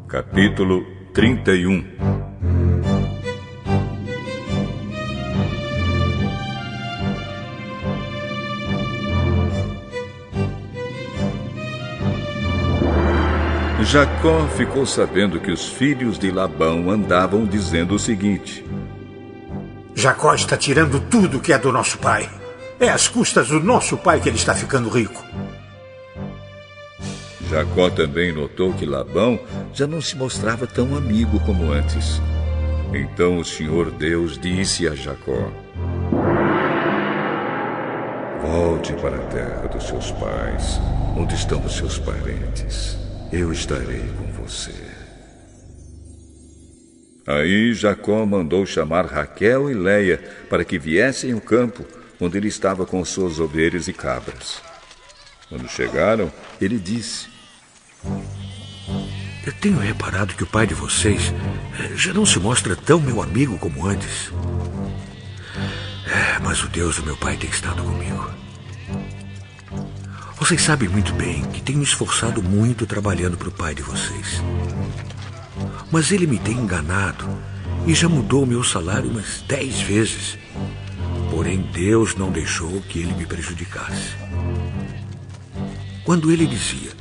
Capítulo 31. Jacó ficou sabendo que os filhos de Labão andavam dizendo o seguinte: Jacó está tirando tudo que é do nosso pai. É às custas do nosso pai que ele está ficando rico. Jacó também notou que Labão já não se mostrava tão amigo como antes. Então o Senhor Deus disse a Jacó: volte para a terra dos seus pais, onde estão os seus parentes. Eu estarei com você. Aí Jacó mandou chamar Raquel e Leia para que viessem ao campo, onde ele estava com suas ovelhas e cabras. Quando chegaram, ele disse: eu tenho reparado que o pai de vocês já não se mostra tão meu amigo como antes. Mas o Deus do meu pai tem estado comigo. Vocês sabem muito bem que tenho me esforçado muito trabalhando para o pai de vocês. Mas ele me tem enganado e já mudou o meu salário umas 10 vezes. Porém, Deus não deixou que ele me prejudicasse. Quando ele dizia: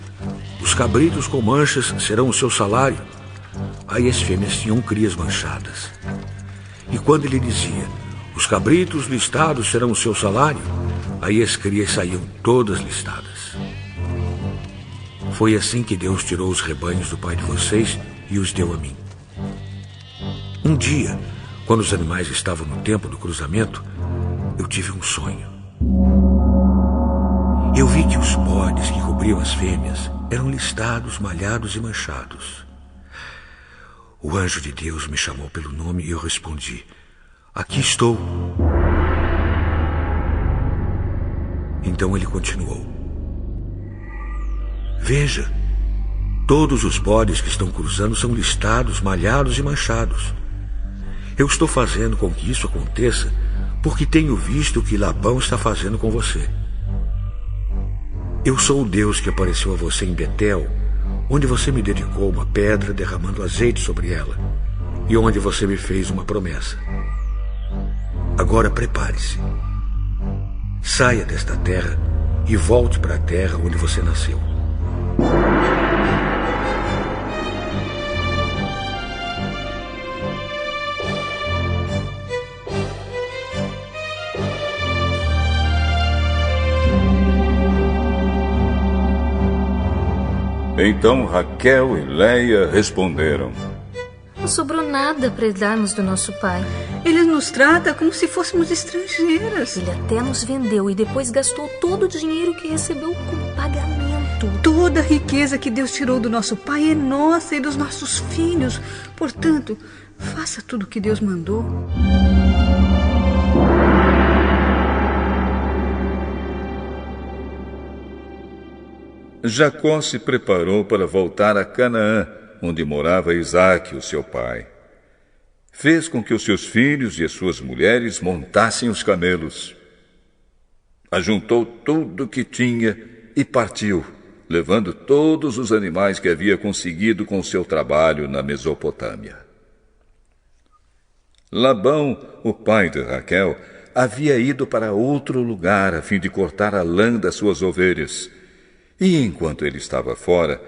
os cabritos com manchas serão o seu salário, aí as fêmeas tinham crias manchadas. E quando ele dizia: os cabritos listados serão o seu salário, aí as crias saíam todas listadas. Foi assim que Deus tirou os rebanhos do pai de vocês e os deu a mim. Um dia, quando os animais estavam no tempo do cruzamento, eu tive um sonho. Eu vi que os bodes que cobriam as fêmeas eram listados, malhados e manchados. O anjo de Deus me chamou pelo nome e eu respondi: aqui estou. Então ele continuou: veja, todos os bodes que estão cruzando são listados, malhados e manchados. Eu estou fazendo com que isso aconteça porque tenho visto o que Labão está fazendo com você. Eu sou o Deus que apareceu a você em Betel, onde você me dedicou uma pedra derramando azeite sobre ela, e onde você me fez uma promessa. Agora prepare-se. Saia desta terra e volte para a terra onde você nasceu. Então Raquel e Leia responderam: não sobrou nada para darmos do nosso pai. Ele nos trata como se fôssemos estrangeiras. Ele até nos vendeu e depois gastou todo o dinheiro que recebeu como pagamento. Toda a riqueza que Deus tirou do nosso pai é nossa e dos nossos filhos. Portanto, faça tudo o que Deus mandou. Jacó se preparou para voltar a Canaã, onde morava Isaque, o seu pai. Fez com que os seus filhos e as suas mulheres montassem os camelos. Ajuntou tudo o que tinha e partiu, levando todos os animais que havia conseguido com seu trabalho na Mesopotâmia. Labão, o pai de Raquel, havia ido para outro lugar a fim de cortar a lã das suas ovelhas. E enquanto ele estava fora,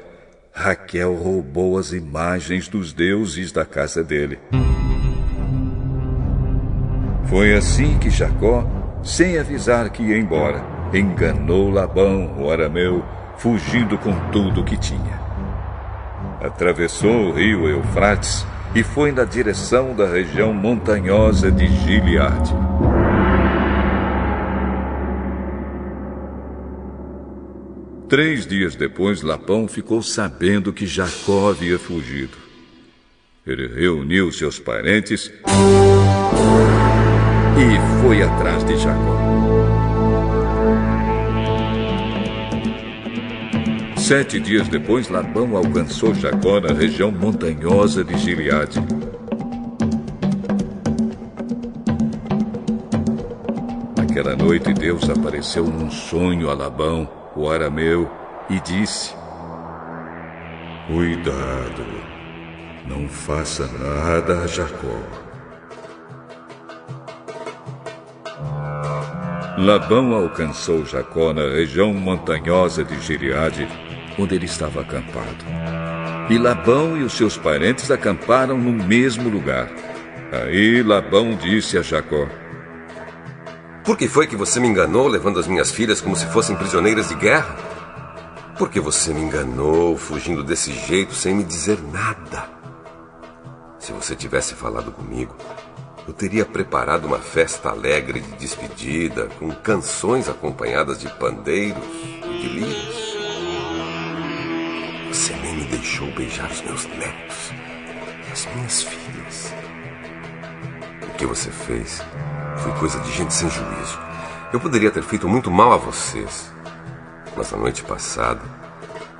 Raquel roubou as imagens dos deuses da casa dele. Foi assim que Jacó, sem avisar que ia embora, enganou Labão, o arameu, fugindo com tudo o que tinha. Atravessou o rio Eufrates e foi na direção da região montanhosa de Gileade. Três dias depois, Labão ficou sabendo que Jacó havia fugido. Ele reuniu seus parentes e foi atrás de Jacó. 7 dias depois, Labão alcançou Jacó na região montanhosa de Gileade. Naquela noite, Deus apareceu num sonho a Labão, o arameu, e disse: cuidado, Não faça nada a Jacó. Labão alcançou Jacó na região montanhosa de Gileade, onde ele estava acampado. E Labão e os seus parentes acamparam no mesmo lugar. Aí Labão disse a Jacó: Por que foi que você me enganou, levando as minhas filhas como se fossem prisioneiras de guerra? Por que você me enganou, fugindo desse jeito, sem me dizer nada? Se você tivesse falado comigo, eu teria preparado uma festa alegre de despedida, com canções acompanhadas de pandeiros e de lírios. Você nem me deixou beijar os meus netos e as minhas filhas. O que você fez foi coisa de gente sem juízo. Eu poderia ter feito muito mal a vocês. Mas na noite passada,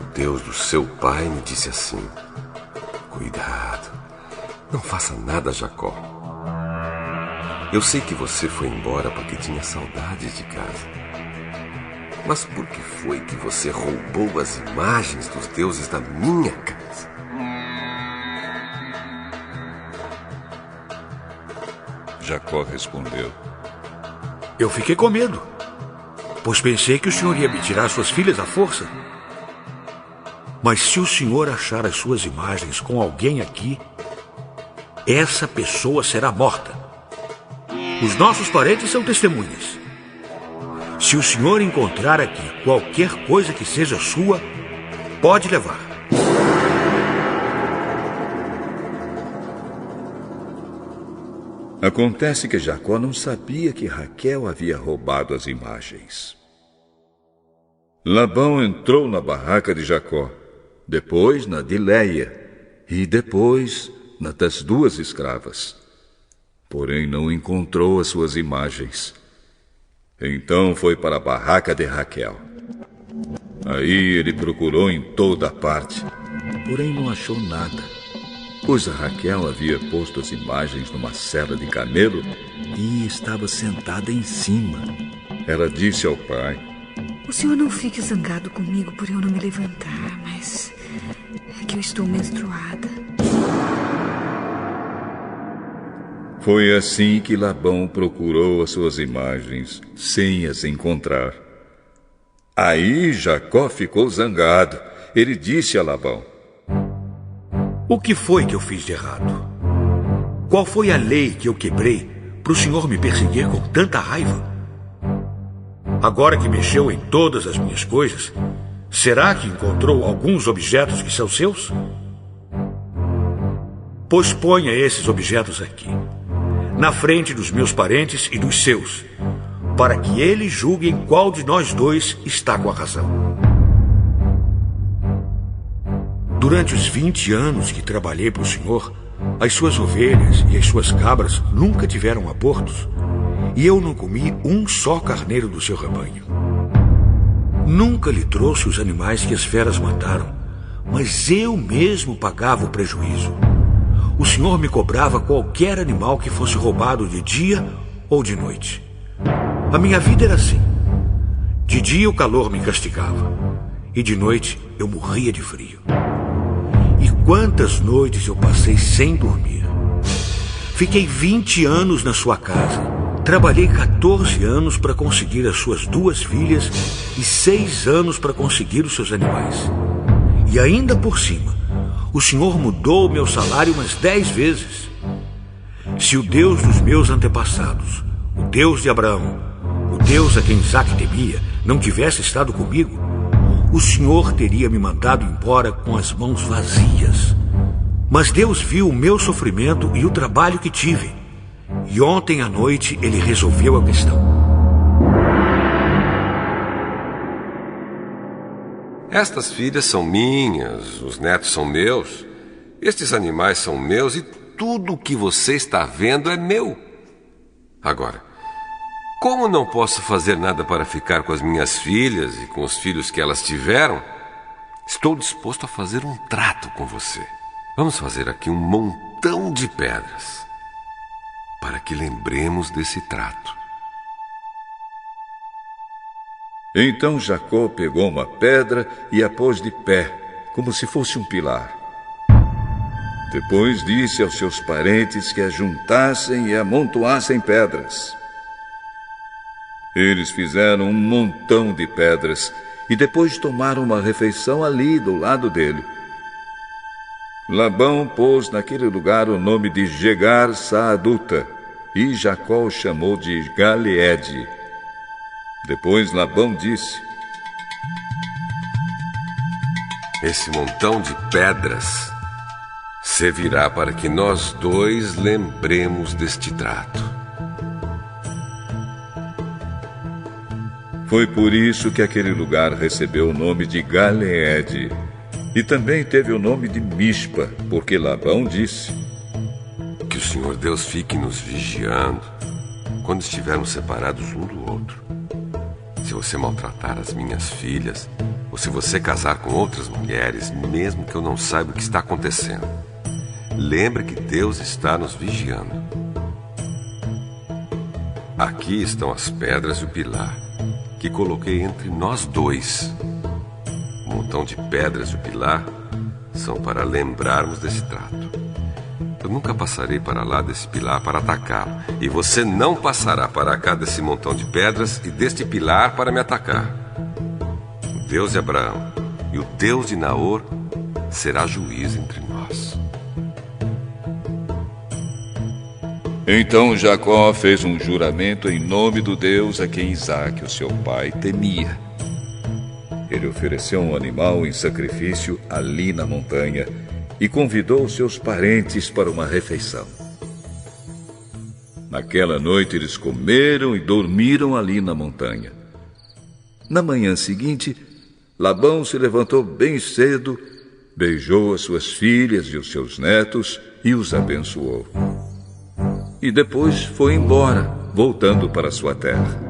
o Deus do seu pai me disse assim: Cuidado, não faça nada, Jacó. Eu sei que você foi embora porque tinha saudades de casa. Mas por que foi que você roubou as imagens dos deuses da minha casa? Jacó respondeu: Eu fiquei com medo, pois pensei que o senhor ia me tirar suas filhas à força. Mas se o senhor achar as suas imagens com alguém aqui, essa pessoa será morta. Os nossos parentes são testemunhas. Se o senhor encontrar aqui qualquer coisa que seja sua, pode levar. Acontece que Jacó não sabia que Raquel havia roubado as imagens. Labão entrou na barraca de Jacó, depois na de Leia e depois na das duas escravas. Porém não encontrou as suas imagens. Então foi para a barraca de Raquel. Aí ele procurou em toda parte, porém não achou nada, pois a Raquel havia posto as imagens numa sela de camelo e estava sentada em cima. Ela disse ao pai: O senhor não fique zangado comigo por eu não me levantar, mas é que eu estou menstruada. Foi assim que Labão procurou as suas imagens, sem as encontrar. Aí Jacó ficou zangado. Ele disse a Labão: O que foi que eu fiz de errado? Qual foi a lei que eu quebrei para o senhor me perseguir com tanta raiva? Agora que mexeu em todas as minhas coisas, será que encontrou alguns objetos que são seus? Pois ponha esses objetos aqui, na frente dos meus parentes e dos seus, para que eles julguem qual de nós dois está com a razão. Durante os 20 anos que trabalhei para o senhor, as suas ovelhas e as suas cabras nunca tiveram abortos, e eu não comi um só carneiro do seu rebanho. Nunca lhe trouxe os animais que as feras mataram, mas eu mesmo pagava o prejuízo. O senhor me cobrava qualquer animal que fosse roubado de dia ou de noite. A minha vida era assim. De dia o calor me castigava, e de noite eu morria de frio. E quantas noites eu passei sem dormir. Fiquei 20 anos na sua casa. Trabalhei 14 anos para conseguir as suas 2 filhas e 6 anos para conseguir os seus animais. E ainda por cima, o senhor mudou o meu salário umas 10 vezes. Se o Deus dos meus antepassados, o Deus de Abraão, o Deus a quem Isaque temia, não tivesse estado comigo, o senhor teria me mandado embora com as mãos vazias. Mas Deus viu o meu sofrimento e o trabalho que tive. E ontem à noite ele resolveu a questão. Estas filhas são minhas, os netos são meus, estes animais são meus e tudo o que você está vendo é meu. Agora, como não posso fazer nada para ficar com as minhas filhas e com os filhos que elas tiveram, estou disposto a fazer um trato com você. Vamos fazer aqui um montão de pedras, para que lembremos desse trato. Então Jacó pegou uma pedra e a pôs de pé, como se fosse um pilar. Depois disse aos seus parentes que ajuntassem e amontoassem pedras. Eles fizeram um montão de pedras e depois tomaram uma refeição ali do lado dele. Labão pôs naquele lugar o nome de Jegar Saaduta e Jacó o chamou de Galeede. Depois Labão disse: Esse montão de pedras servirá para que nós dois lembremos deste trato. Foi por isso que aquele lugar recebeu o nome de Galeede. E também teve o nome de Mispa, porque Labão disse: Que o Senhor Deus fique nos vigiando quando estivermos separados um do outro. Se você maltratar as minhas filhas, ou se você casar com outras mulheres, mesmo que eu não saiba o que está acontecendo, lembre que Deus está nos vigiando. Aqui estão as pedras e o pilar que coloquei entre nós dois. O montão de pedras e o pilar são para lembrarmos desse trato. Eu nunca passarei para lá desse pilar para atacá-lo, e você não passará para cá desse montão de pedras e deste pilar para me atacar. O Deus de Abraão e o Deus de Naor será juiz entre nós. Então Jacó fez um juramento em nome do Deus a quem Isaque, o seu pai, temia. Ele ofereceu um animal em sacrifício ali na montanha e convidou seus parentes para uma refeição. Naquela noite eles comeram e dormiram ali na montanha. Na manhã seguinte, Labão se levantou bem cedo, beijou as suas filhas e os seus netos e os abençoou. E depois foi embora, voltando para sua terra.